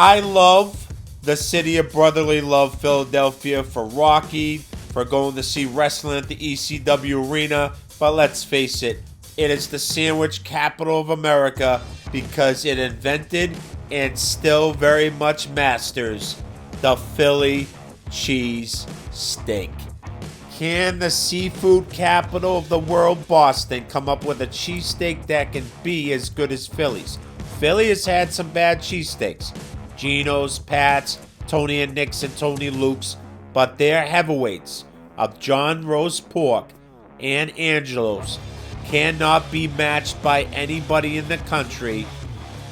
I love the city of brotherly love, Philadelphia, for Rocky, for going to see wrestling at the ECW arena. But let's face it, it is the sandwich capital of America because it invented and still very much masters the Philly cheesesteak. Can the seafood capital of the world, Boston, come up with a cheesesteak that can be as good as Philly's? Philly has had some bad cheesesteaks. Geno's, Pat's, Tony and Nick's, and Tony Luke's, but their heavyweights of John Roast Pork and Angelo's cannot be matched by anybody in the country,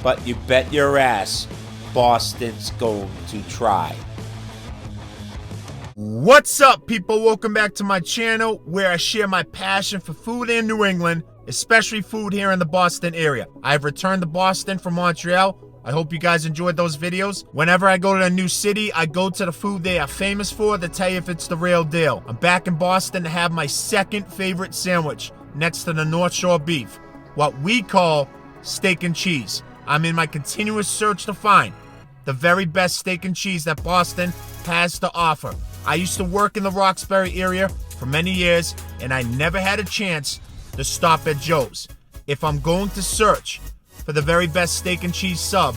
but you bet your ass Boston's going to try. What's up, people? Welcome back to my channel where I share my passion for food in New England, especially food here in the Boston area. I've returned to Boston from Montreal. I hope you guys enjoyed those videos. Whenever I go to a new city, I go to the food they are famous for to tell you if it's the real deal. I'm back in Boston to have my second favorite sandwich next to the North Shore beef, what we call steak and cheese. I'm in my continuous search to find the very best steak and cheese that Boston has to offer. I used to work in the Roxbury area for many years, and I never had a chance to stop at Joe's. If I'm going to search for the very best steak and cheese sub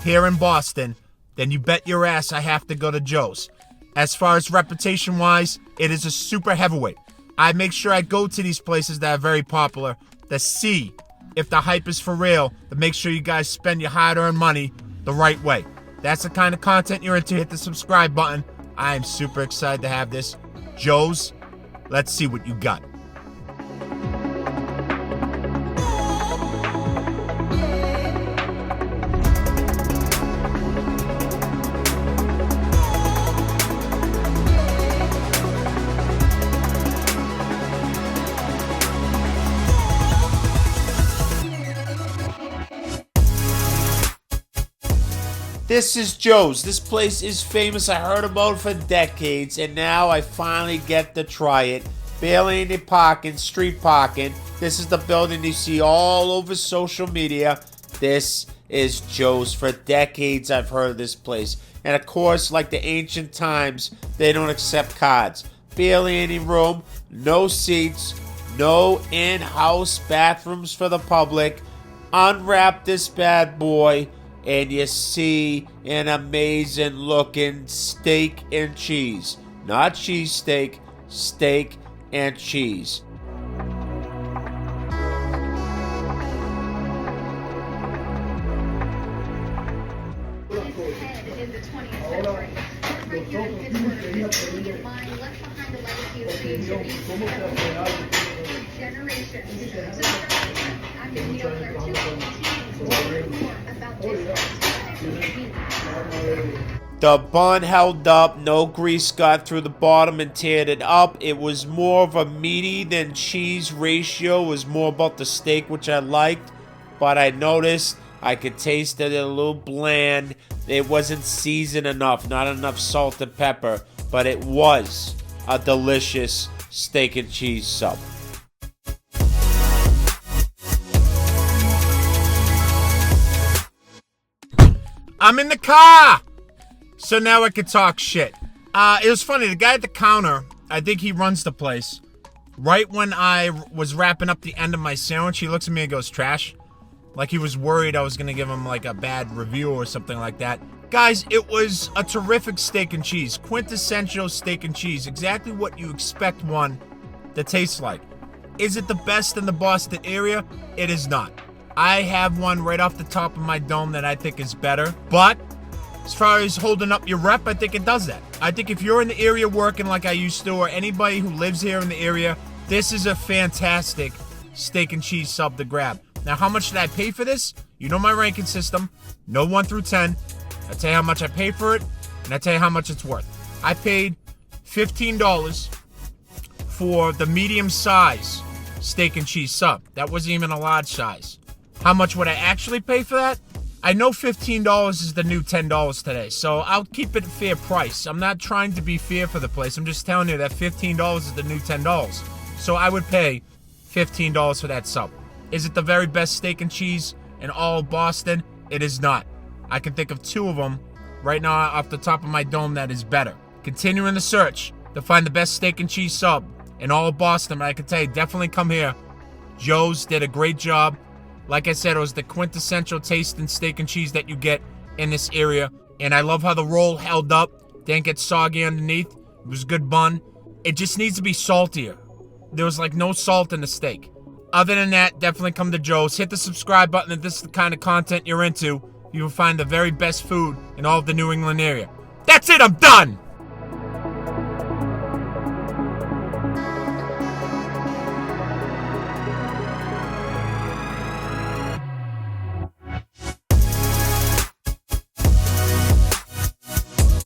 here in Boston, then you bet your ass I have to go to Joe's. As far as reputation-wise, it is a super heavyweight. I make sure I go to these places that are very popular to see if the hype is for real, to make sure you guys spend your hard-earned money the right way. That's the kind of content you're into. Hit the subscribe button. I am super excited to have this. Joe's, let's see what you got. This is Joe's. This place is famous. I heard about it for decades, and now I finally get to try it. Barely any parking, street parking. This is the building you see all over social media. This is Joe's. For decades, I've heard of this place. And of course, like the ancient times, they don't accept cards. Barely any room, no seats, no in-house bathrooms for the public. Unwrap this bad boy, and you see an amazing looking steak and cheese. Not cheesesteak, steak and cheese. In the 20th century. Right here in Pittsburgh, we line left behind the legacy of creativity for generations. So I'm going to be over there too. More about this. The bun held up, no grease got through the bottom and teared it up. It was more of a meaty than cheese ratio. It was more about the steak, which I liked, but I noticed I could taste it a little bland. It wasn't seasoned enough, not enough salt and pepper, but it was a delicious steak and cheese sub. I'm in the car! So now I can talk shit. It was funny, the guy at the counter, I think he runs the place. Right when I was wrapping up the end of my sandwich, he looks at me and goes, "Trash." Like he was worried I was going to give him like a bad review or something like that. Guys, it was a terrific steak and cheese. Quintessential steak and cheese. Exactly what you expect one to taste like. Is it the best in the Boston area? It is not. I have one right off the top of my dome that I think is better. But as far as holding up your rep, I think it does that. I think if you're in the area working like I used to, or anybody who lives here in the area, this is a fantastic steak and cheese sub to grab. Now, how much did I pay for this? You know my ranking system. No 1 through 10. I tell you how much I paid for it, and I tell you how much it's worth. I paid $15 for the medium size steak and cheese sub. That wasn't even a large size. How much would I actually pay for that? I know $15 is the new $10 today, so I'll keep it a fair price. I'm not trying to be fair for the place. I'm just telling you that $15 is the new $10. So I would pay $15 for that sub. Is it the very best steak and cheese in all of Boston? It is not. I can think of 2 of them right now off the top of my dome that is better. Continuing the search to find the best steak and cheese sub in all of Boston, but I can tell you, definitely come here. Joe's did a great job. Like I said, it was the quintessential taste in steak and cheese that you get in this area. And I love how the roll held up, didn't get soggy underneath. It was a good bun. It just needs to be saltier. There was like no salt in the steak. Other than that, definitely come to Joe's. Hit the subscribe button if this is the kind of content you're into. You will find the very best food in all of the New England area. That's it, I'm done!